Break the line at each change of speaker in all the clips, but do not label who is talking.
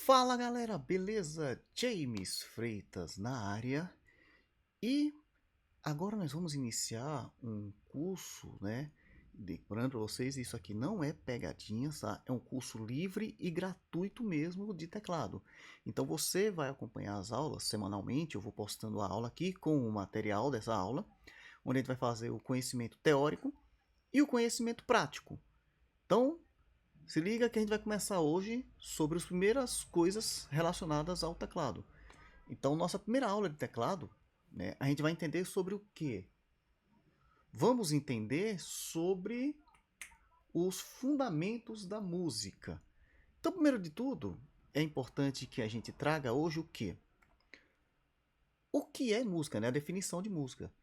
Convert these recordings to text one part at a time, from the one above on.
Fala galera, beleza? James Freitas na área e agora nós vamos iniciar um curso, né? Lembrando para vocês, isso aqui não é pegadinha, tá? É um curso livre e gratuito mesmo de teclado. Então você vai acompanhar as aulas semanalmente, eu vou postando a aula aqui com o material dessa aula, onde a gente vai fazer o conhecimento teórico e o conhecimento prático. Então, se liga que a gente vai começar hoje sobre as primeiras coisas relacionadas ao teclado. Então, nossa primeira aula de teclado, né, a gente vai entender sobre o quê? Vamos entender sobre os fundamentos da música. Então, primeiro de tudo, é importante que a gente traga hoje o quê? O que é música, né? A definição de música.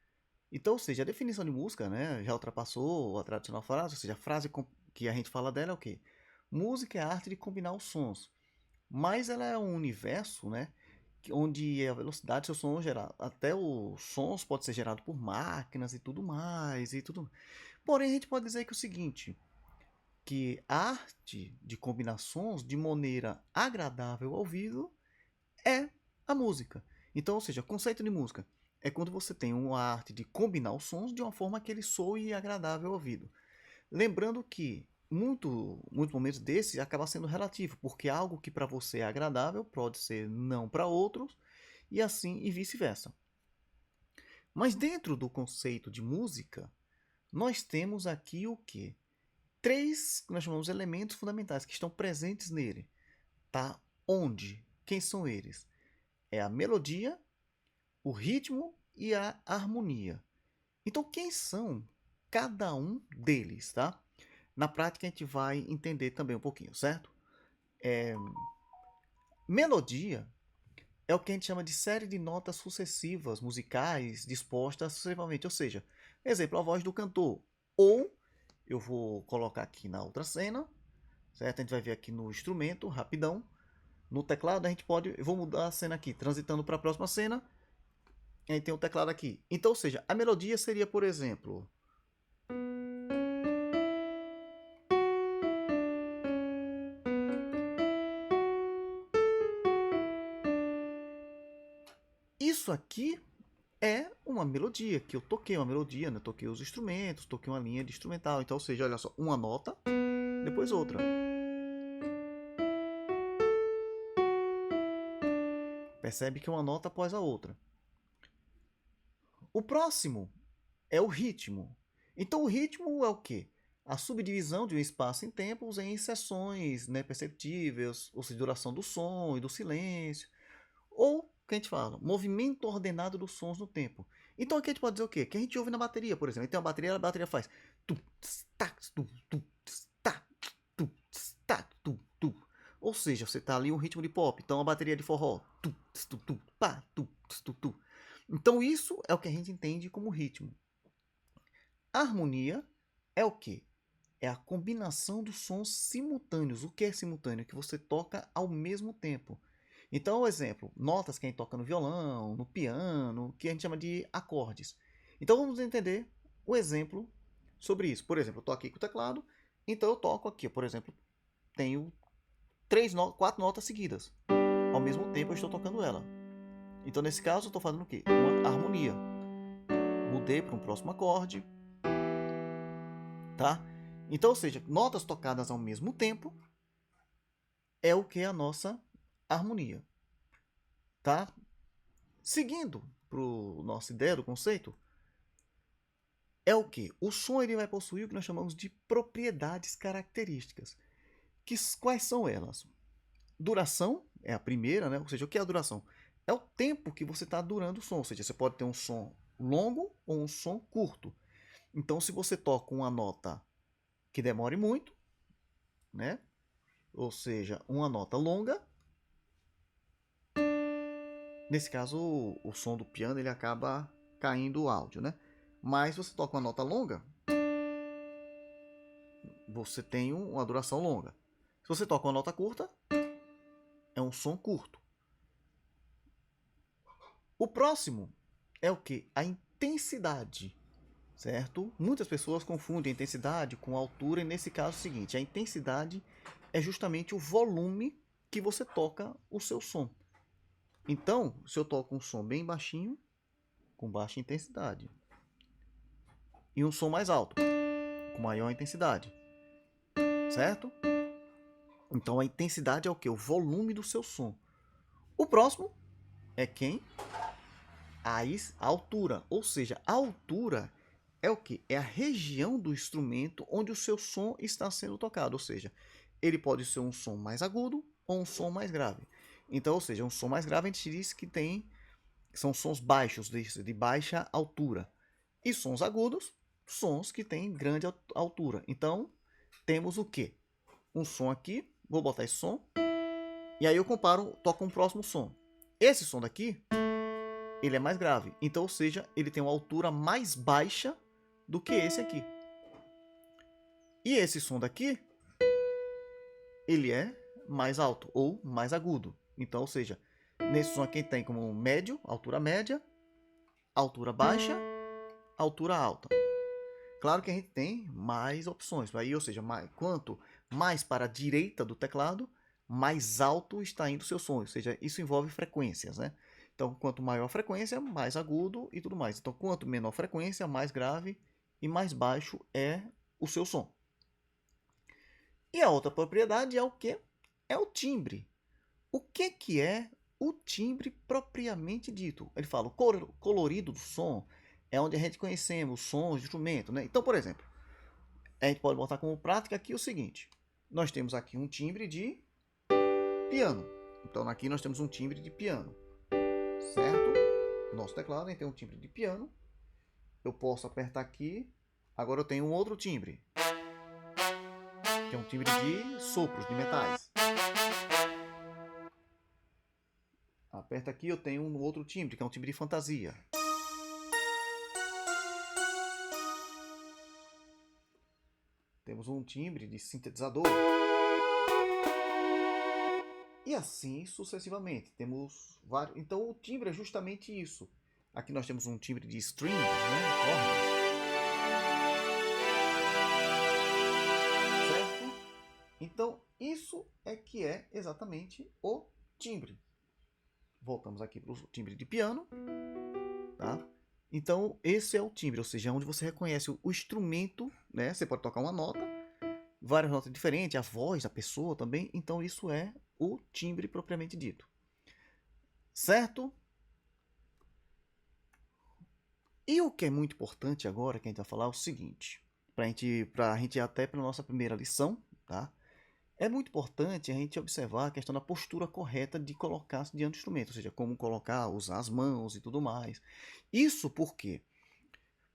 Então, ou seja, a definição de música, né, já ultrapassou a tradicional frase, ou seja, a frase que a gente fala dela é o quê? Música é a arte de combinar os sons. Mas ela é um universo, né, onde a velocidade do seu som gerar, até os sons pode ser gerado por máquinas e tudo mais e tudo. Porém, a gente pode dizer que é o seguinte, que a arte de combinar sons de maneira agradável ao ouvido é a música. Então, ou seja, o conceito de música é quando você tem uma arte de combinar os sons de uma forma que ele soe agradável ao ouvido. Lembrando que muitos momentos desses acaba sendo relativo, porque algo que para você é agradável pode ser não para outros, e assim e vice-versa. Mas dentro do conceito de música, nós temos aqui o que? Três que nós chamamos de elementos fundamentais que estão presentes nele. Tá? Onde? Quem são eles? É a melodia, o ritmo e a harmonia. Então, quem são cada um deles, tá? Na prática, a gente vai entender também um pouquinho, certo? Melodia é o que a gente chama de série de notas sucessivas musicais dispostas sucessivamente, ou seja, exemplo, a voz do cantor. Ou, eu vou colocar aqui na outra cena, certo? A gente vai ver aqui no instrumento, rapidão. No teclado, a gente pode. Eu vou mudar a cena aqui, transitando para a próxima cena. A gente tem o teclado aqui. Então, ou seja, a melodia seria, por exemplo. Isso aqui é uma melodia, que eu toquei uma melodia, né? Toquei os instrumentos, toquei uma linha de instrumental. Então, ou seja, olha só, uma nota, depois outra. Percebe que é uma nota após a outra. O próximo é o ritmo. Então, o ritmo é o quê? A subdivisão de um espaço em tempos em seções, né, perceptíveis, ou seja, duração do som e do silêncio. Ou, o que a gente fala? Movimento ordenado dos sons no tempo. Então aqui a gente pode dizer o quê? Que a gente ouve na bateria, por exemplo. Então a bateria faz tu, tá, tu, tá, tu. Ou seja, você tá ali um ritmo de pop, então a bateria de forró. Pá, tu. Então isso é o que a gente entende como ritmo. A harmonia é o quê? É a combinação dos sons simultâneos. O que é simultâneo? Que você toca ao mesmo tempo. Então, exemplo, notas que a gente toca no violão, no piano, que a gente chama de acordes. Então, vamos entender o exemplo sobre isso. Por exemplo, eu estou aqui com o teclado, então eu toco aqui, por exemplo, tenho quatro notas seguidas. Ao mesmo tempo, eu estou tocando ela. Então, nesse caso, eu estou fazendo o quê? Uma harmonia. Mudei para um próximo acorde, tá? Então, ou seja, notas tocadas ao mesmo tempo é o que é a nossa harmonia, tá? Seguindo para a nossa ideia do conceito, é o que? O som ele vai possuir o que nós chamamos de propriedades características. Quais são elas? Duração é a primeira, né? Ou seja, o que é a duração? É o tempo que você está durando o som. Ou seja, você pode ter um som longo ou um som curto. Então, se você toca uma nota que demore muito, né? Ou seja, uma nota longa, nesse caso o som do piano ele acaba caindo o áudio, né? Mas você toca uma nota longa, você tem uma duração longa. Se você toca uma nota curta, é um som curto. O próximo é o que? A intensidade, certo? Muitas pessoas confundem a intensidade com a altura e nesse caso é o seguinte, a intensidade é justamente o volume que você toca o seu som. Então, se eu toco um som bem baixinho, com baixa intensidade, e um som mais alto, com maior intensidade, certo? Então a intensidade é o que? O volume do seu som. O próximo é quem? A altura, ou seja, a altura é o que? É a região do instrumento onde o seu som está sendo tocado, ou seja, ele pode ser um som mais agudo ou um som mais grave. Então, ou seja, um som mais grave a gente diz que são sons baixos, de baixa altura. E sons agudos, sons que têm grande altura. Então, temos o que? Um som aqui, vou botar esse som, e aí eu comparo, toco um próximo som. Esse som daqui, ele é mais grave. Então, ou seja, ele tem uma altura mais baixa do que esse aqui. E esse som daqui, ele é mais alto ou mais agudo. Então, ou seja, nesse som aqui tem como médio, altura média, altura baixa, altura alta. Claro que a gente tem mais opções. Aí, ou seja, quanto mais para a direita do teclado, mais alto está indo o seu som. Ou seja, isso envolve frequências, né? Então, quanto maior a frequência, mais agudo e tudo mais. Então, quanto menor a frequência, mais grave e mais baixo é o seu som. E a outra propriedade é o quê? É o timbre. O que é o timbre propriamente dito? Ele fala, o colorido do som é onde a gente conhecemos sons de instrumento, né? Então, por exemplo, a gente pode botar como prática aqui o seguinte. Nós temos aqui um timbre de piano. Então, aqui nós temos um timbre de piano, certo? Nosso teclado, a gente tem um timbre de piano. Eu posso apertar aqui. Agora eu tenho um outro timbre, que é um timbre de sopros, de metais. Aperta aqui, eu tenho um outro timbre, que é um timbre de fantasia. Temos um timbre de sintetizador. E assim sucessivamente. Temos vários. Então o timbre é justamente isso. Aqui nós temos um timbre de strings, né? Cordas. Certo? Então isso é que é exatamente o timbre. Voltamos aqui para o timbre de piano. Tá? Então esse é o timbre, ou seja, onde você reconhece o instrumento, né? Você pode tocar uma nota, várias notas diferentes, a voz da pessoa também. Então isso é o timbre propriamente dito. Certo? E o que é muito importante agora, que a gente vai falar, é o seguinte. Para a gente ir até para a nossa primeira lição, tá? É muito importante a gente observar a questão da postura correta de colocar-se diante do instrumento. Ou seja, como colocar, usar as mãos e tudo mais. Isso porque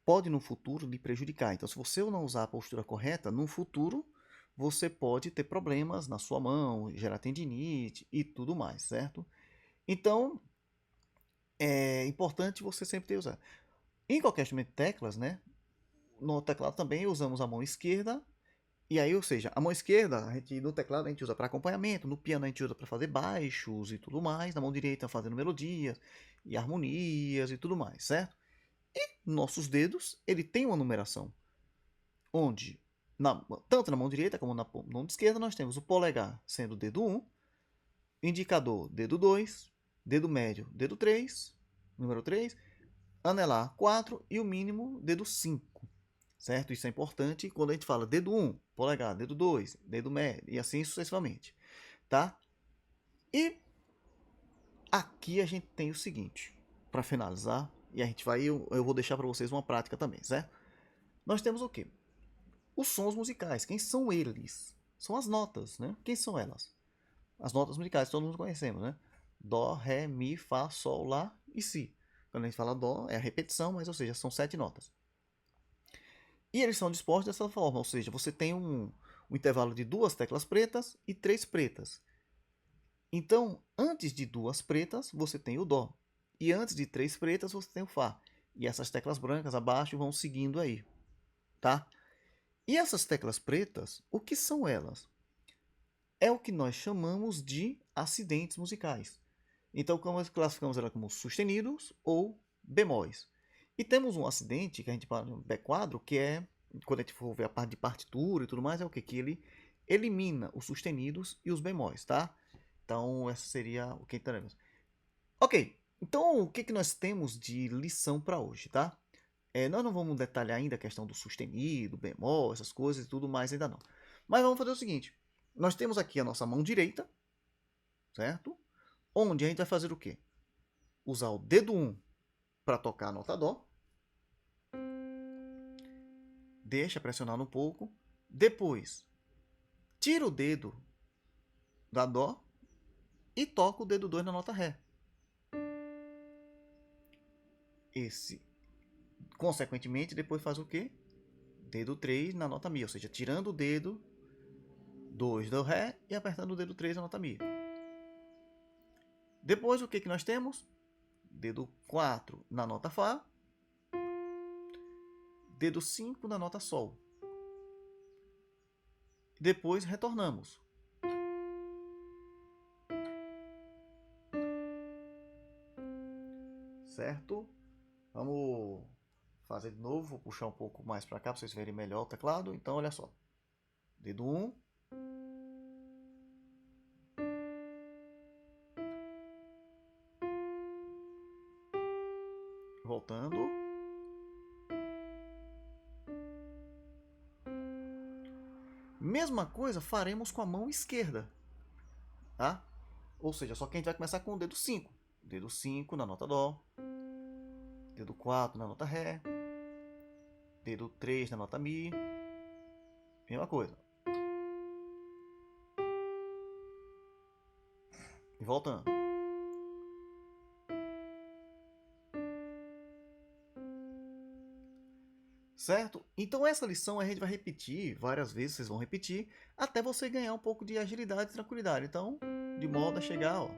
pode no futuro lhe prejudicar. Então, se você não usar a postura correta, no futuro você pode ter problemas na sua mão, gerar tendinite e tudo mais, certo? Então, é importante você sempre ter usado. Em qualquer instrumento de teclas, né? No teclado também usamos a mão esquerda. E aí, ou seja, a mão esquerda, no teclado a gente usa para acompanhamento, no piano a gente usa para fazer baixos e tudo mais, na mão direita fazendo melodias e harmonias e tudo mais, certo? E nossos dedos, ele tem uma numeração, onde tanto na mão direita como na mão esquerda nós temos o polegar sendo o dedo 1, indicador dedo 2, dedo médio dedo 3, número 3, anelar 4 e o mínimo dedo 5, certo? Isso é importante quando a gente fala dedo 1, polegar, dedo 2, dedo médio e assim sucessivamente, tá? E aqui a gente tem o seguinte, para finalizar, e a gente vai, eu vou deixar para vocês uma prática também, certo? Nós temos o quê? Os sons musicais. Quem são eles? São as notas, né? Quem são elas? As notas musicais, todos nós conhecemos, né? Dó, Ré, Mi, Fá, Sol, Lá e Si. Quando a gente fala Dó, é a repetição, mas ou seja, são 7 notas. E eles são dispostos dessa forma, ou seja, você tem um intervalo de 2 teclas pretas e 3 pretas. Então, antes de 2 pretas, você tem o Dó. E antes de 3 pretas, você tem o Fá. E essas teclas brancas abaixo vão seguindo aí, tá? E essas teclas pretas, o que são elas? É o que nós chamamos de acidentes musicais. Então, classificamos elas como sustenidos ou bemóis. E temos um acidente, que a gente fala no B-quadro, que é, quando a gente for ver a parte de partitura e tudo mais, é o que? Que ele elimina os sustenidos e os bemóis, tá? Então, essa seria o que teremos. Ok, então o que, que nós temos de lição para hoje, tá? Nós não vamos detalhar ainda a questão do sustenido, bemol, essas coisas e tudo mais ainda não. Mas vamos fazer o seguinte. Nós temos aqui a nossa mão direita, certo? Onde a gente vai fazer o quê? Usar o dedo 1 para tocar a nota Dó. Deixa pressionando um pouco. Depois, tira o dedo da Dó e toca o dedo 2 na nota Ré. Consequentemente, depois faz o quê? Dedo 3 na nota Mi, ou seja, tirando o dedo 2 do Ré e apertando o dedo 3 na nota Mi. Depois, o que, que nós temos? Dedo 4 na nota Fá, dedo 5 na nota Sol. Depois, retornamos. Certo? Vamos fazer de novo, vou puxar um pouco mais para cá para vocês verem melhor o teclado. Então, olha só. Dedo 1. Voltando. Mesma coisa faremos com a mão esquerda. Tá? Ou seja, só que a gente vai começar com o dedo 5. Dedo 5 na nota Dó. Dedo 4 na nota Ré. Dedo 3 na nota Mi. Mesma coisa. E voltando. Certo? Então essa lição a gente vai repetir várias vezes, vocês vão repetir, até você ganhar um pouco de agilidade e tranquilidade. Então, de modo a chegar, ó.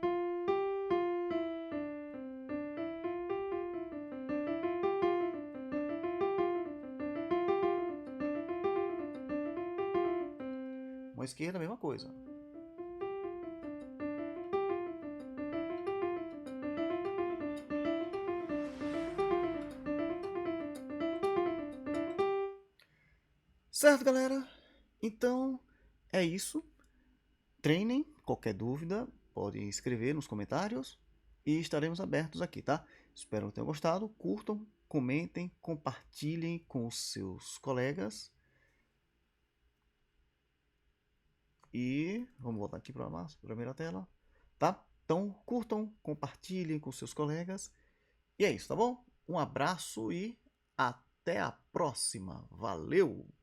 Mão esquerda, a mesma coisa. Certo, galera? Então, é isso. Treinem, qualquer dúvida, podem escrever nos comentários e estaremos abertos aqui, tá? Espero que tenham gostado. Curtam, comentem, compartilhem com os seus colegas. E vamos voltar aqui para a primeira tela, tá? Então, curtam, compartilhem com seus colegas. E é isso, tá bom? Um abraço e até a próxima. Valeu!